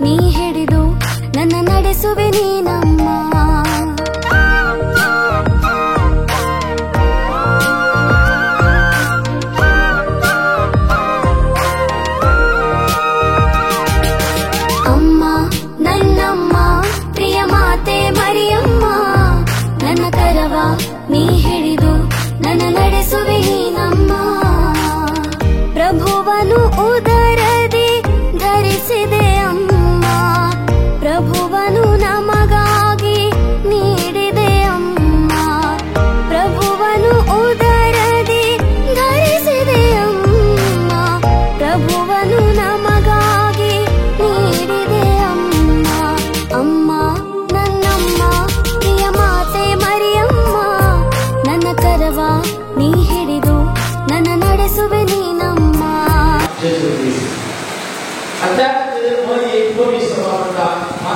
ನೀ ಹಿಡಿದು ನನ್ನ ನಡೆಸುವೆ ನೀನಮ್ಮ. ಅಮ್ಮ ನನ್ನಮ್ಮ ಪ್ರಿಯ ಮಾತೆ ಮರಿಯಮ್ಮ, ನನ್ನ ಕರವ ನೀ ಹಿಡಿದು ನನ್ನ ನಡೆಸುವೆ ನೀನಮ್ಮ. ಪ್ರಭುವನು ಉದರದಿ ಧರಿಸಿದೆ ಅಮ್ಮ, ಪ್ರಭುವನು ನಮಗಾಗಿ ನೀಡಿದೆ ಅಮ್ಮ. ಪ್ರಭುವನು ಉದರದಿ ಧರಿಸಿದೆ ಅಮ್ಮ, ಪ್ರಭುವನು ನಮಗಾಗಿ ನೀಡಿದೆ ಅಮ್ಮ. ಅಮ್ಮ ನನ್ನಮ್ಮ ಪ್ರಿಯ ಮಾತೆ ಮರಿಯಮ್ಮ, ನನ್ನ ಕರವ ನೀ ಹಿಡಿದು ನನ್ನ ನಡೆಸುವೆ ನೀನಮ್ಮ. Até hoje, por isso, eu vou dar uma